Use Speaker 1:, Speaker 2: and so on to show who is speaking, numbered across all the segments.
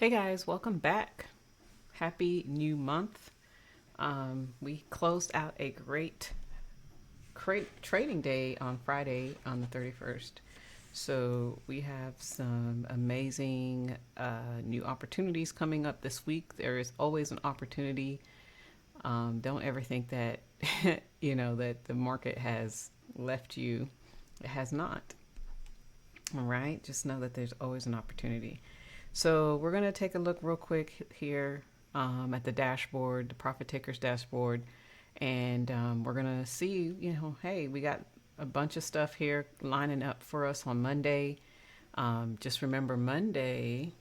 Speaker 1: Hey guys, welcome back. Happy new month. We closed out a great trading day on Friday on the 31st. So we have some amazing new opportunities coming up this week. There is always an opportunity. Don't ever think that, that the market has left you. It has not. All right. Just know that there's always an opportunity. So we're going to take a look real quick here at the dashboard, the profit takers dashboard, and we're going to see, hey, we got a bunch of stuff here lining up for us on Monday. Just remember Monday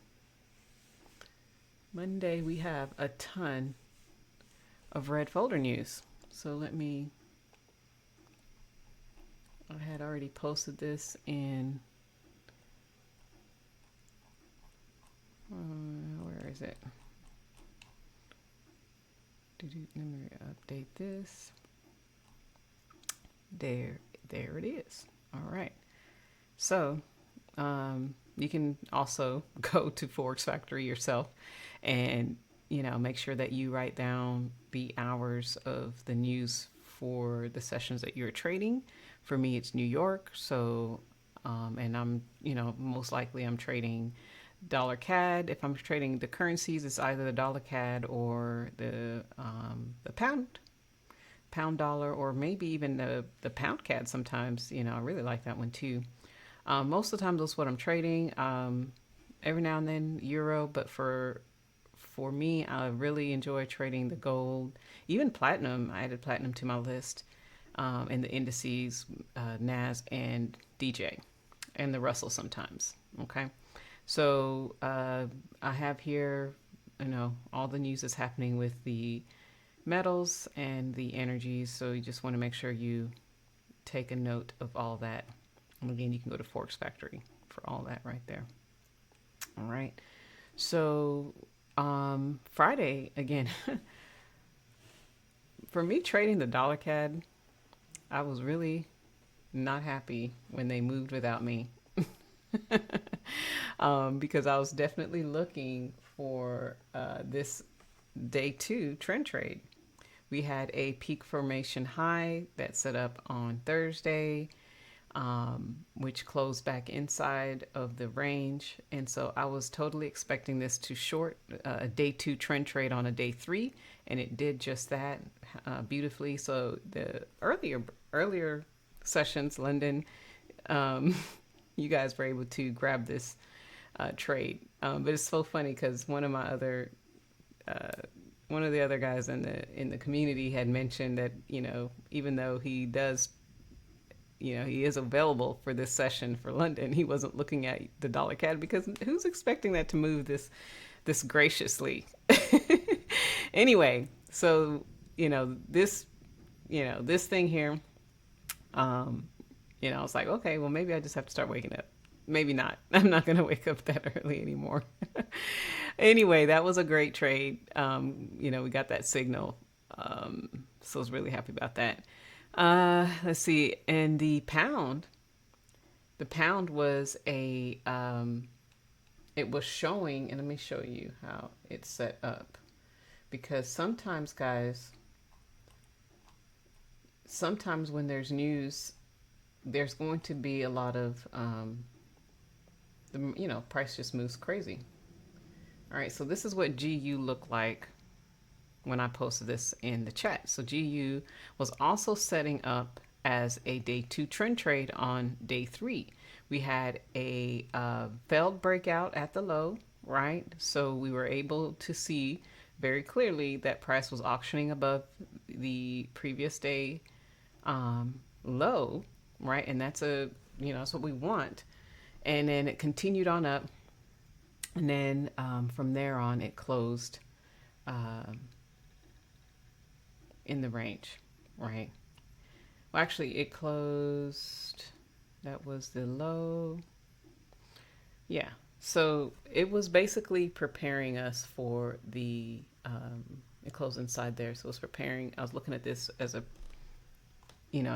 Speaker 1: we have a ton of red folder news. So I had already posted this in, where is it? Let me update this. There it is. All right. So you can also go to Forex Factory yourself and make sure that you write down the hours of the news for the sessions that you're trading. For me, it's New York. So and I'm most likely I'm trading dollar CAD. If I'm trading the currencies, it's either the dollar CAD or the pound dollar, or maybe even the pound CAD. Sometimes I really like that one too. Most of the time, that's what I'm trading. Every now and then euro, but for me, I really enjoy trading the gold, even platinum. I added platinum to my list, and the indices, NAS and DJ, and the Russell sometimes. Okay. So I have here, all the news that's happening with the metals and the energies. So you just want to make sure you take a note of all that. And again, you can go to Forex Factory for all that right there. All right. So Friday, again, for me trading the dollar CAD, I was really not happy when they moved without me. Because I was definitely looking for this day two trend trade. We had a peak formation high that set up on Thursday, which closed back inside of the range. And so I was totally expecting this to short a day two trend trade on a day three, and it did just that beautifully. So the earlier sessions, London, you guys were able to grab this trade. But it's so funny because one of the other guys in the community had mentioned that even though he does, he is available for this session for London, he wasn't looking at the dollar CAD because who's expecting that to move this graciously? Anyway, so this thing here, I was like, okay, well maybe I just have to start waking up. Maybe not. I'm not going to wake up that early anymore. Anyway, that was a great trade. We got that signal. So I was really happy about that. Let's see. And the pound was it was showing, and let me show you how it's set up. Because sometimes, guys, when there's news, there's going to be a lot of, price just moves crazy. All right, so this is what GU looked like when I posted this in the chat. So GU was also setting up as a day two trend trade on day three. We had a failed breakout at the low, right? So we were able to see very clearly that price was auctioning above the previous day low, right? And that's that's what we want. And then it continued on up, and then from there on it closed in the range, right? Well, actually it closed, that was the low. Yeah, so it was basically preparing us for the it closed inside there, so it was preparing. I was looking at this as a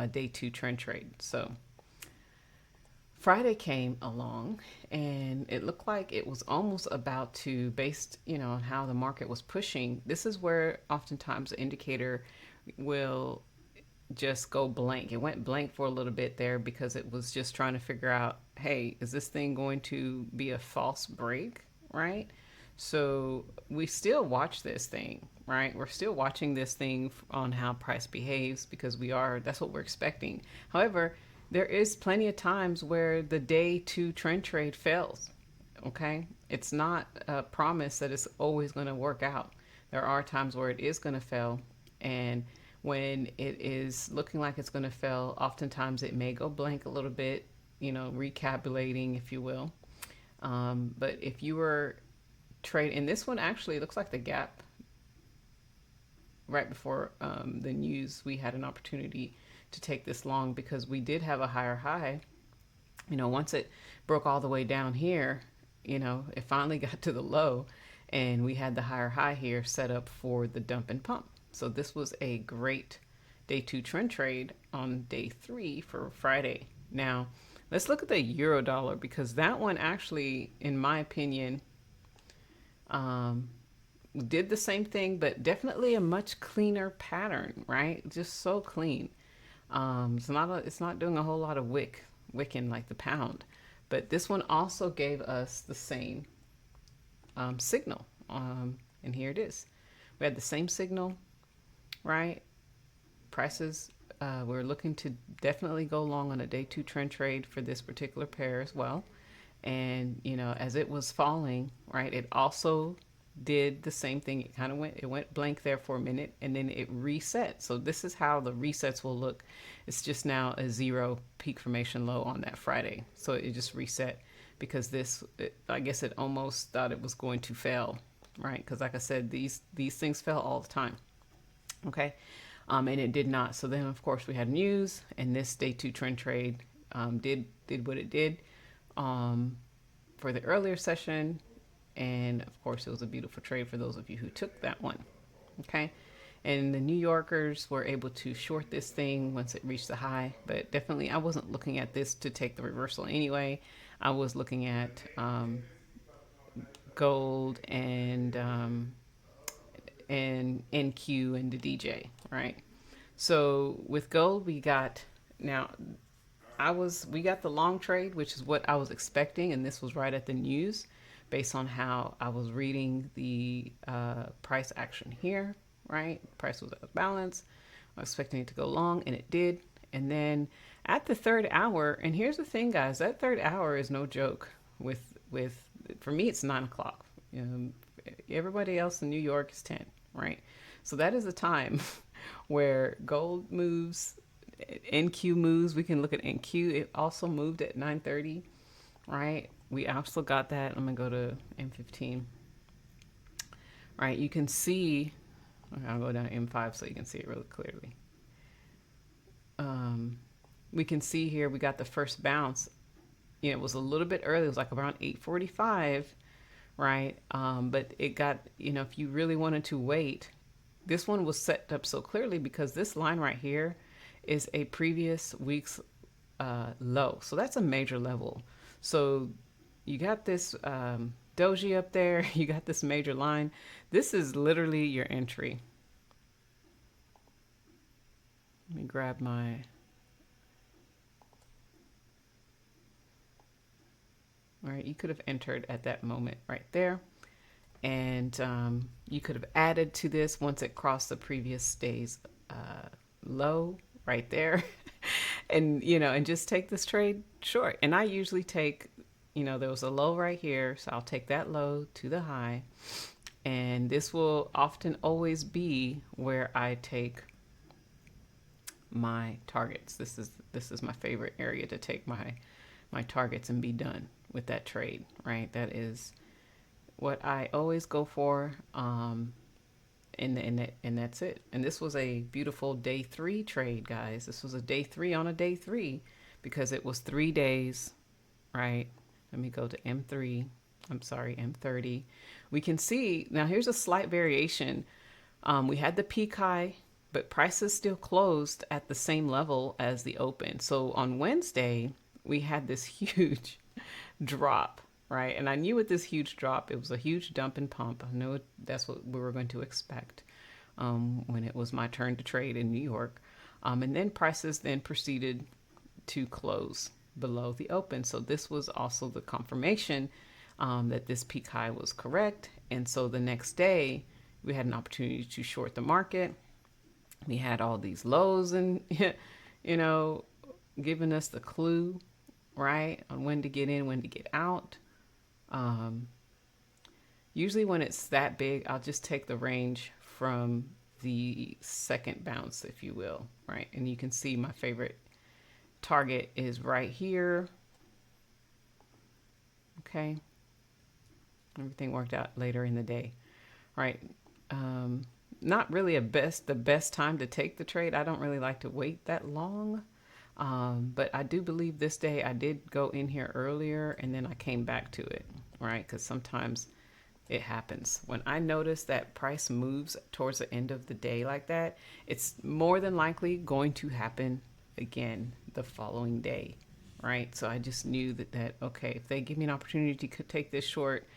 Speaker 1: day two trend trade. So Friday came along and it looked like it was almost about to, based, on how the market was pushing. This is where oftentimes the indicator will just go blank. It went blank for a little bit there because it was just trying to figure out, hey, is this thing going to be a false break, right? So we still watch this thing, right? We're still watching this thing on how price behaves because that's what we're expecting. However, there is plenty of times where the day two trend trade fails. Okay. It's not a promise that it's always going to work out. There are times where it is going to fail. And when it is looking like it's going to fail, oftentimes it may go blank a little bit, recalculating, if you will. But if you were trading, this one actually looks like the gap right before the news, we had an opportunity to take this long because we did have a higher high. Once it broke all the way down here, it finally got to the low and we had the higher high here set up for the dump and pump. So this was a great day two trend trade on day three for Friday. Now, let's look at the euro dollar because that one actually, in my opinion, did the same thing, but definitely a much cleaner pattern, right? Just so clean. It's not doing a whole lot of wicking like the pound, but this one also gave us the same signal. And here it is. We had the same signal, right? Prices, we're looking to definitely go long on a day two trend trade for this particular pair as well. And, as it was falling, right, it also did the same thing. It went blank there for a minute and then it reset. So this is how the resets will look. It's just now a zero peak formation low on that Friday. So it just reset because I guess it almost thought it was going to fail, right? Because like I said, these things fell all the time. Okay. And it did not. So then of course we had news and this day two trend trade did what it did for the earlier session. And of course, it was a beautiful trade for those of you who took that one. Okay. And the New Yorkers were able to short this thing once it reached the high. But definitely, I wasn't looking at this to take the reversal anyway. I was looking at gold and NQ and the DJ, right? So with gold, we got we got the long trade, which is what I was expecting. And this was right at the news based on how I was reading the price action here, right? Price was out of balance. I was expecting it to go long, and it did. And then at the third hour, and here's the thing, guys, that third hour is no joke. For me, it's 9 o'clock. Everybody else in New York is 10, right? So that is a time where gold moves, NQ moves. We can look at NQ. It also moved at 9:30, right? We also got that. I'm going to go to M15. Right, you can see, I'll go down to M5 so you can see it really clearly. We can see here we got the first bounce. It was a little bit early. It was like around 8:45, right? But it got, if you really wanted to wait, this one was set up so clearly because this line right here is a previous week's low. So that's a major level. So you got this doji up there. You got this major line. This is literally your entry. Let me grab my... All right, you could have entered at that moment right there. And you could have added to this once it crossed the previous day's low right there. And, and just take this trade short. And I usually take... there was a low right here, so I'll take that low to the high. And this will often always be where I take my targets. This is my favorite area to take my targets and be done with that trade, right? That is what I always go for. And that's it. And this was a beautiful day three trade, guys. This was a day three on a day three because it was 3 days, right? Let me go to M3. I'm sorry, M30. We can see, now here's a slight variation. We had the peak high, but prices still closed at the same level as the open. So on Wednesday, we had this huge drop, right? And I knew with this huge drop, it was a huge dump and pump. I know that's what we were going to expect when it was my turn to trade in New York. And then prices then proceeded to close below the open. So this was also the confirmation that this peak high was correct. And so the next day, we had an opportunity to short the market. We had all these lows and, you know, giving us the clue, right, on when to get in, when to get out. Usually when it's that big, I'll just take the range from the second bounce, if you will, right? And you can see my favorite target is right here. Okay. Everything worked out later in the day, right? Not really the best time to take the trade. I don't really like to wait that long. But I do believe this day I did go in here earlier and then I came back to it, right? Because sometimes it happens. When I notice that price moves towards the end of the day like that, it's more than likely going to happen again the following day, right? So I just knew that okay, if they give me an opportunity to take this short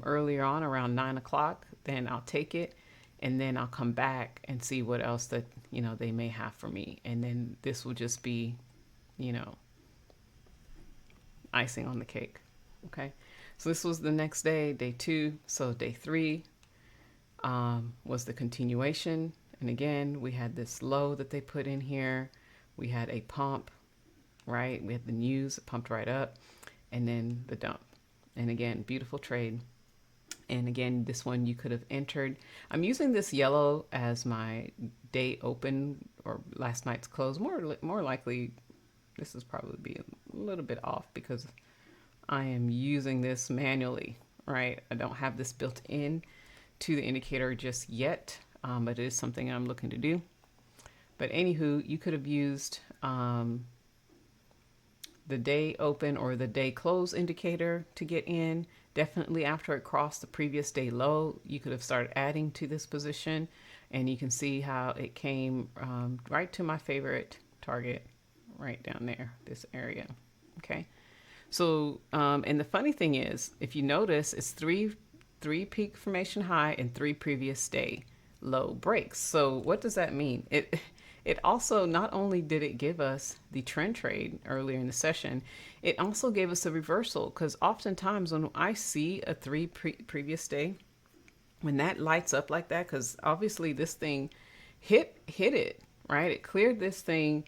Speaker 1: earlier on around 9 o'clock, then I'll take it. And then I'll come back and see what else that, you know, they may have for me. And then this will just be, you know, icing on the cake. Okay. So this was the next day, day 2. So day 3 was the continuation. And again, we had this low that they put in here. We had a pump, right? We had the news, it pumped right up, and then the dump. And again, beautiful trade. And again, this one you could have entered. I'm using this yellow as my day open or last night's close. More likely, this is probably be a little bit off because I am using this manually, right? I don't have this built in to the indicator just yet, but it is something I'm looking to do. But anywho, you could have used the day open or the day close indicator to get in. Definitely after it crossed the previous day low, you could have started adding to this position, and you can see how it came right to my favorite target right down there, this area. Okay. So, and the funny thing is, if you notice, it's three peak formation high and 3 previous day low breaks. So what does that mean? It also, not only did it give us the trend trade earlier in the session, it also gave us a reversal, because oftentimes when I see a 3 previous day, when that lights up like that, because obviously this thing hit it, right? It cleared this thing.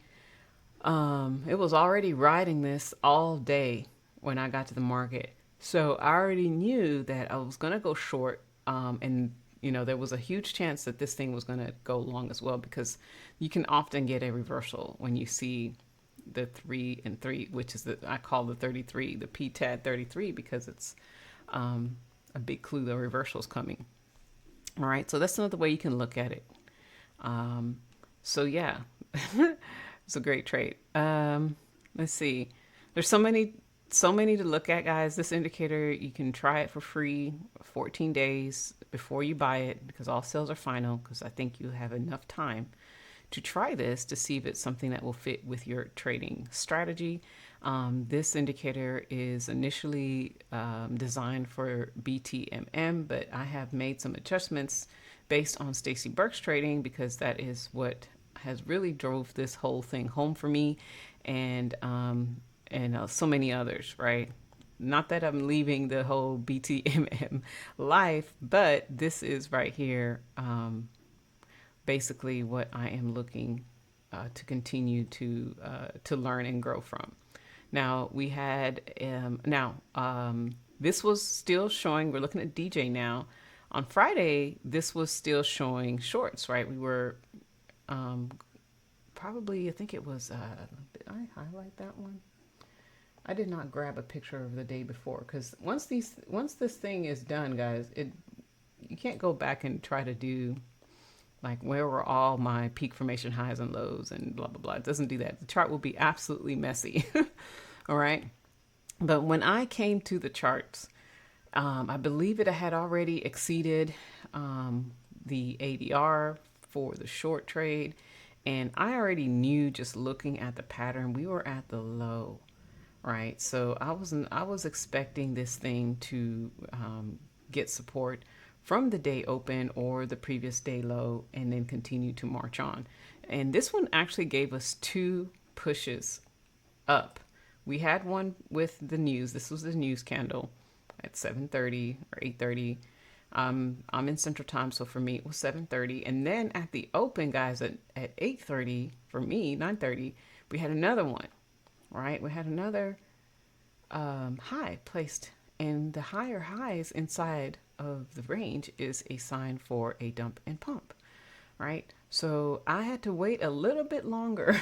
Speaker 1: It was already riding this all day when I got to the market. So I already knew that I was going to go short, and you know, there was a huge chance that this thing was going to go long as well, because you can often get a reversal when you see the 3 and 3, which is I call the 33, the PTAD 33, because it's a big clue the reversal is coming. All right. So that's another way you can look at it. So yeah, it's a great trade. Let's see. There's so many to look at, guys. This indicator, you can try it for free 14 days before you buy it, because all sales are final, because I think you have enough time to try this to see if it's something that will fit with your trading strategy. This indicator is initially designed for BTMM, but I have made some adjustments based on Stacy Burke's trading, because that is what has really drove this whole thing home for me, and so many others, right? Not that I'm leaving the whole BTMM life, but this is right here basically what I am looking to continue to learn and grow from. Now we had this was still showing. We're looking at DJ now. On Friday, this was still showing shorts, right? We were probably, I think it was. Did I highlight that one? I did not grab a picture of the day before, because once this thing is done, guys, you can't go back and try to do like where were all my peak formation highs and lows and blah blah blah. It doesn't do that. The chart will be absolutely messy. All right. But when I came to the charts, I believe it had already exceeded the ADR for the short trade, and I already knew, just looking at the pattern, we were at the low. right? So I was expecting this thing to get support from the day open or the previous day low and then continue to march on. And this one actually gave us two pushes up. We had one with the news. This was the news candle at 7:30 or 8:30. I'm in Central Time, so for me it was 7:30. And then at the open, guys, at 8:30 for me, 9:30, we had another one. Right, we had another high placed, and the higher highs inside of the range is a sign for a dump and pump. Right, so I had to wait a little bit longer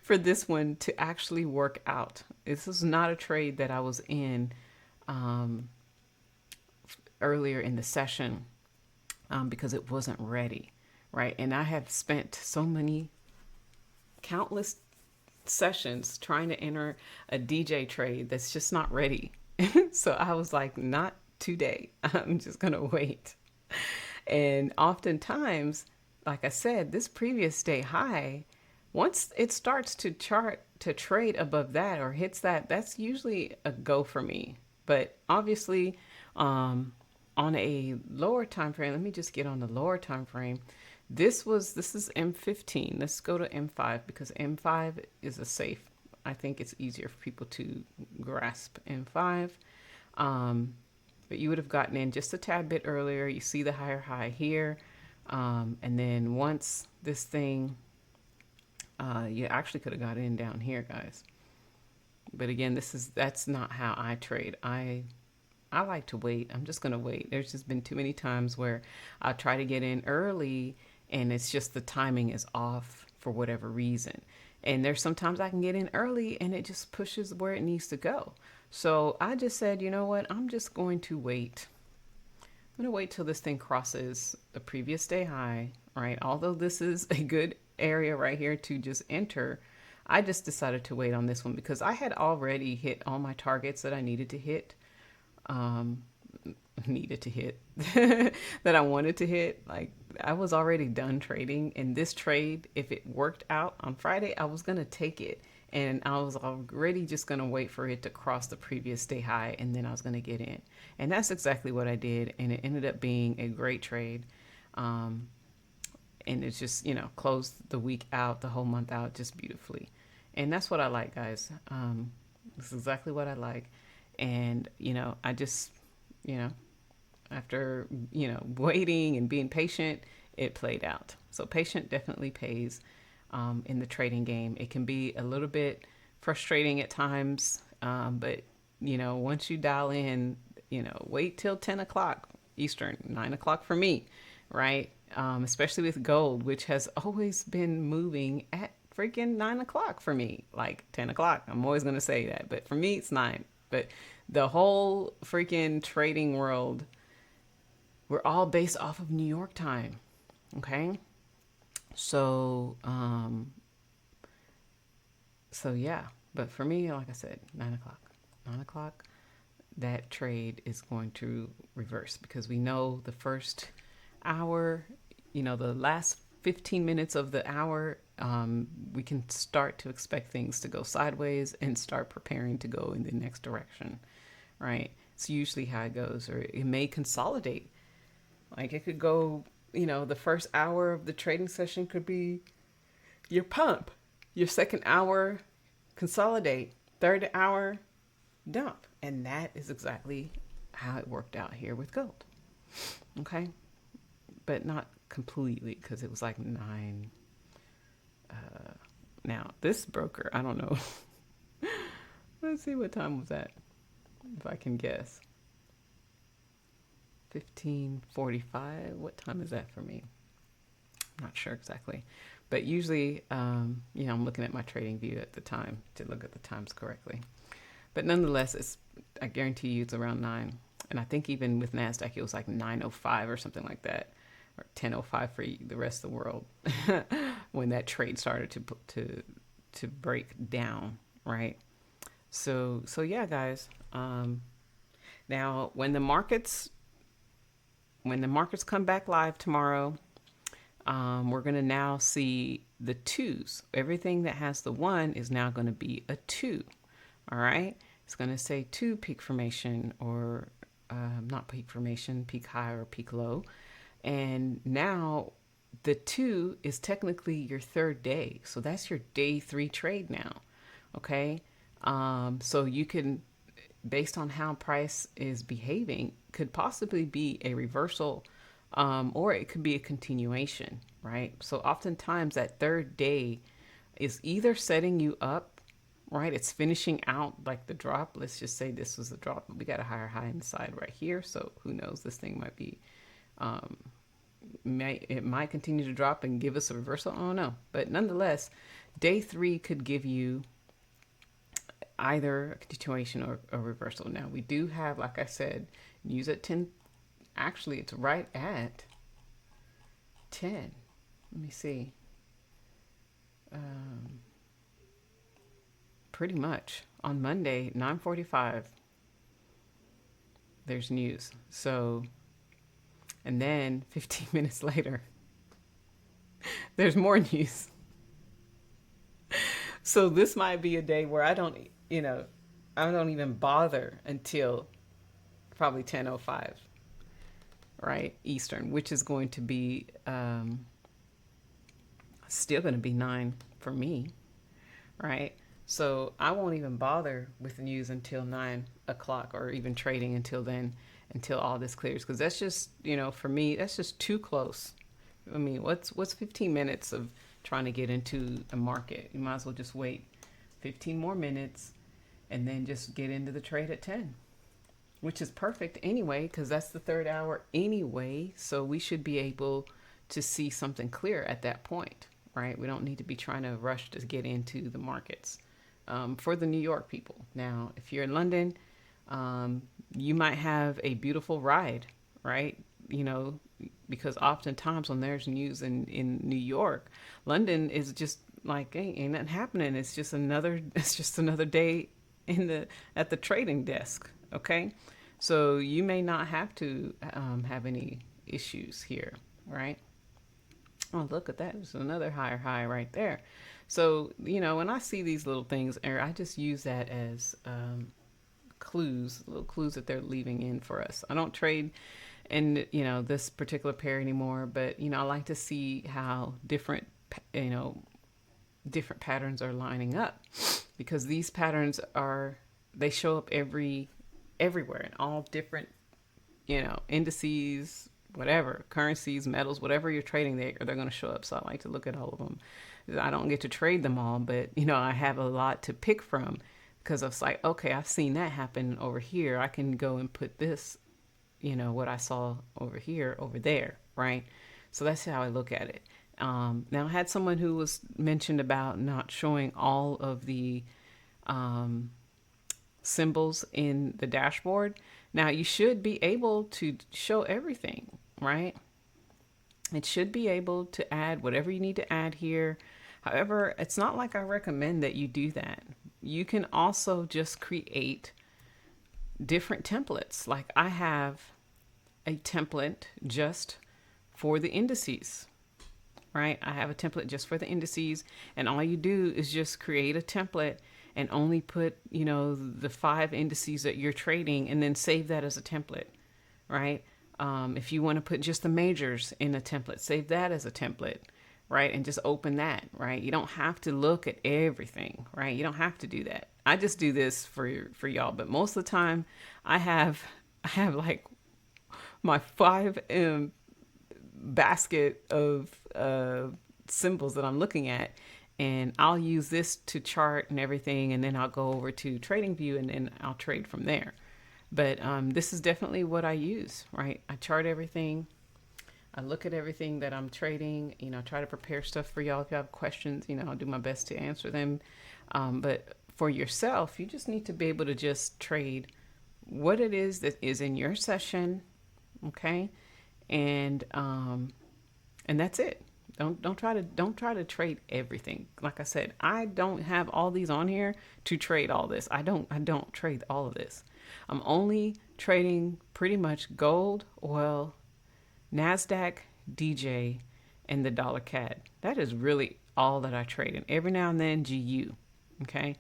Speaker 1: for this one to actually work out. This is not a trade that I was in um, earlier in the session because it wasn't ready, right? And I have spent so many countless sessions trying to enter a DJ trade that's just not ready. So I was like, not today. I'm just going to wait. And oftentimes, like I said, this previous day high, once it starts to chart to trade above that or hits that, that's usually a go for me. But obviously, on a lower time frame, let me just get on the lower time frame. This is M15. Let's go to M5 because M5 is a safe. I think it's easier for people to grasp M5. But you would have gotten in just a tad bit earlier. You see the higher high here. And then once this thing, you actually could have got in down here, guys. But again, that's not how I trade. I like to wait. I'm just going to wait. There's just been too many times where I try to get in early and it's just the timing is off for whatever reason. And there's sometimes I can get in early and it just pushes where it needs to go. So I just said, you know what? I'm just going to wait. I'm going to wait till this thing crosses the previous day high, right? Although this is a good area right here to just enter, I just decided to wait on this one because I had already hit all my targets that I needed to hit. That I wanted to hit. Like I was already done trading, and this trade, if it worked out on Friday, I was gonna take it, and I was already just gonna wait for it to cross the previous day high, and then I was gonna get in, and that's exactly what I did, and it ended up being a great trade. And it's just closed the week out, the whole month out, just beautifully, and that's what I like, guys. This is exactly what I like. And, I just, after, waiting and being patient, it played out. So patient definitely pays in the trading game. It can be a little bit frustrating at times. But, once you dial in, wait till 10 o'clock Eastern, 9 o'clock for me, right? Especially with gold, which has always been moving at freaking 9 o'clock for me, like 10 o'clock. I'm always going to say that. But for me, it's 9. But the whole freaking trading world, we're all based off of New York time. Okay. So, yeah, but for me, like I said, 9 o'clock, that trade is going to reverse because we know the first hour, the last 15 minutes of the hour, we can start to expect things to go sideways and start preparing to go in the next direction, right? It's usually how it goes, or it may consolidate. Like it could go, the first hour of the trading session could be your pump, your second hour consolidate, third hour dump. And that is exactly how it worked out here with gold. Okay. But not completely because it was like 9. Now this broker, I don't know. Let's see, what time was that? If I can guess. 15:45. What time is that for me? I'm not sure exactly. But usually, I'm looking at my trading view at the time to look at the times correctly. But nonetheless, I guarantee you it's around 9. And I think even with NASDAQ, it was like 9:05 or something like that, or 10:05 for the rest of the world when that trade started to break down, right? So yeah, guys. Now when the markets come back live tomorrow, we're gonna now see the twos. Everything that has the 1 is now going to be a 2. All right. It's going to say two peak formation or not peak formation, peak high or peak low. And now the two is technically your third day. So that's your day three trade now. Okay. So you can, based on how price is behaving, could possibly be a reversal, or it could be a continuation, right? So oftentimes that third day is either setting you up, right? It's finishing out like the drop. Let's just say this was the drop. We got a higher high inside right here. So who knows? This thing might be, it might continue to drop and give us a reversal. I don't know. But nonetheless, day three could give you either a continuation or a reversal. Now we do have, like I said, news at 10. Actually, it's right at 10. Let me see. Pretty much on Monday, 9:45. There's news. So, and then 15 minutes later, there's more news. So this might be a day where I don't even bother until probably 10:05, right, Eastern, which is going to be still going to be 9 for me, right? So I won't even bother with the news until 9 o'clock, or even trading until then, until all this clears, because that's just, for me, that's just too close. I mean, what's 15 minutes of trying to get into a market? You might as well just wait 15 more minutes and then just get into the trade at 10, which is perfect anyway, because that's the third hour anyway. So we should be able to see something clear at that point, right? We don't need to be trying to rush to get into the markets. For the New York people. Now, if you're in London, you might have a beautiful ride, right? Because oftentimes when there's news in New York, London is just like, hey, ain't nothing happening. It's just another day at the trading desk. Okay. So you may not have to have any issues here, right? Oh, look at that. There's another higher high right there. So, when I see these little things, I just use that as little clues that they're leaving in for us. I don't trade in, this particular pair anymore, but, I like to see how different patterns are lining up, because these patterns they show up everywhere in all different, indices, whatever, currencies, metals, whatever you're trading, they're going to show up. So I like to look at all of them. I don't get to trade them all, but I have a lot to pick from, because it's like, okay, I've seen that happen over here. I can go and put this, what I saw over here, over there, right? So that's how I look at it. Now I had someone who was mentioned about not showing all of the symbols in the dashboard. Now you should be able to show everything, right? It should be able to add whatever you need to add here. However, it's not like I recommend that you do that. You can also just create different templates. Like I have a template just for the indices, right? I have a template just for the indices, and all you do is just create a template and only put, the 5 indices that you're trading, and then save that as a template, right? If you want to put just the majors in a template, save that as a template, right? And just open that, right? You don't have to look at everything, right? You don't have to do that. I just do this for y'all, but most of the time I have like my 5 basket of symbols that I'm looking at, and I'll use this to chart and everything, and then I'll go over to TradingView and then I'll trade from there. But this is definitely what I use, right? I chart everything. I look at everything that I'm trading, try to prepare stuff for y'all. If you have questions, I'll do my best to answer them. But for yourself, you just need to be able to just trade what it is that is in your session. Okay. And that's it. Don't try to trade everything. Like I said, I don't have all these on here to trade all this. I don't trade all of this. I'm only trading pretty much gold, oil, NASDAQ, DJ, and the dollar CAD. That is really all that I trade. And every now and then GU. Okay.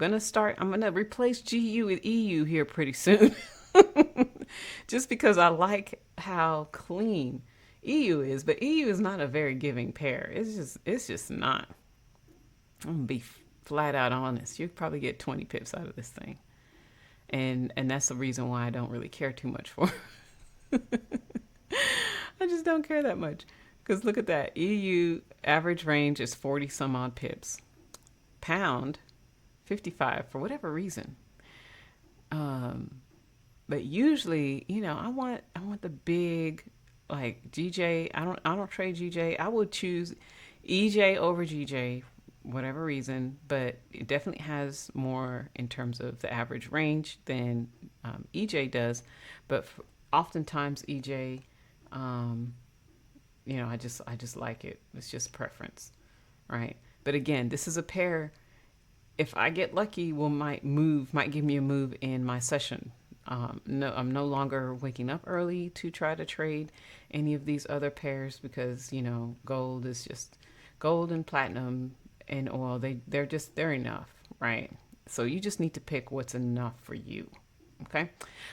Speaker 1: I'm gonna replace GU with EU here pretty soon. Just because I like how clean EU is, but EU is not a very giving pair. It's just not. I'm gonna be flat out honest. You probably get 20 pips out of this thing. And that's the reason why I don't really care too much for it. I just don't care that much. Because look at that. EU average range is 40 some odd pips. Pound, 55 for whatever reason. But usually, I want the big like GJ. I don't trade GJ. I would choose EJ over GJ, whatever reason, but it definitely has more in terms of the average range than EJ does. But oftentimes EJ, I just like it. It's just preference, right? But again, this is a pair. If I get lucky, might give me a move in my session. No, I'm no longer waking up early to try to trade any of these other pairs because gold is just gold and platinum and oil. They're enough, right? So you just need to pick what's enough for you. Okay.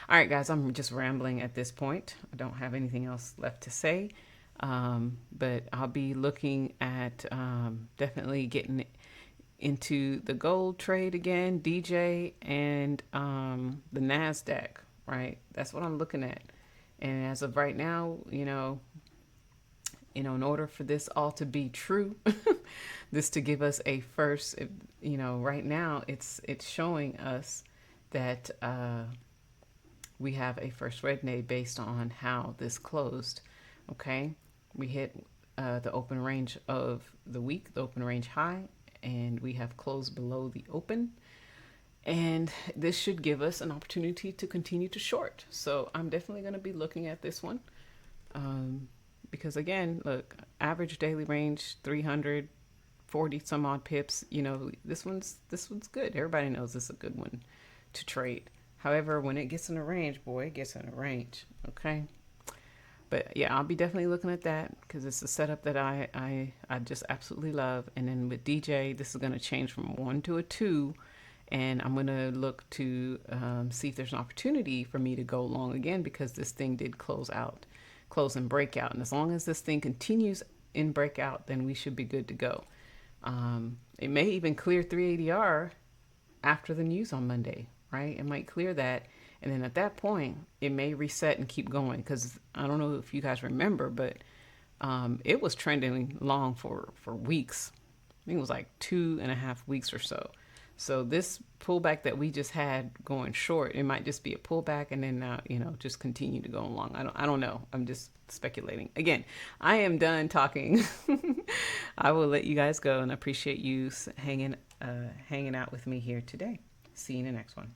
Speaker 1: All right, guys, I'm just rambling at this point. I don't have anything else left to say. But I'll be looking at definitely getting into the gold trade again, DJ, and the NASDAQ, right? That's what I'm looking at. And as of right now, in order for this all to be true, this to give us a first, right now it's showing us that we have a first red day based on how this closed. Okay, we hit the open range of the week, the open range high, and we have closed below the open. And this should give us an opportunity to continue to short. So I'm definitely going to be looking at this one. Because again, look, average daily range 340 some odd pips. This one's good. Everybody knows this is a good one to trade. However, when it gets in a range, boy, it gets in a range. Okay. But yeah, I'll be definitely looking at that because it's a setup that I just absolutely love. And then with DJ, this is going to change from 1 to a 2. And I'm going to look to see if there's an opportunity for me to go long again because this thing did close and breakout. And as long as this thing continues in breakout, then we should be good to go. It may even clear 380R after the news on Monday, right? It might clear that. And then at that point, it may reset and keep going because I don't know if you guys remember, but it was trending long for weeks. I think it was like 2.5 weeks or so. So this pullback that we just had going short, it might just be a pullback and then now, just continue to go along. I don't know. I'm just speculating. Again, I am done talking. I will let you guys go and appreciate you hanging out with me here today. See you in the next one.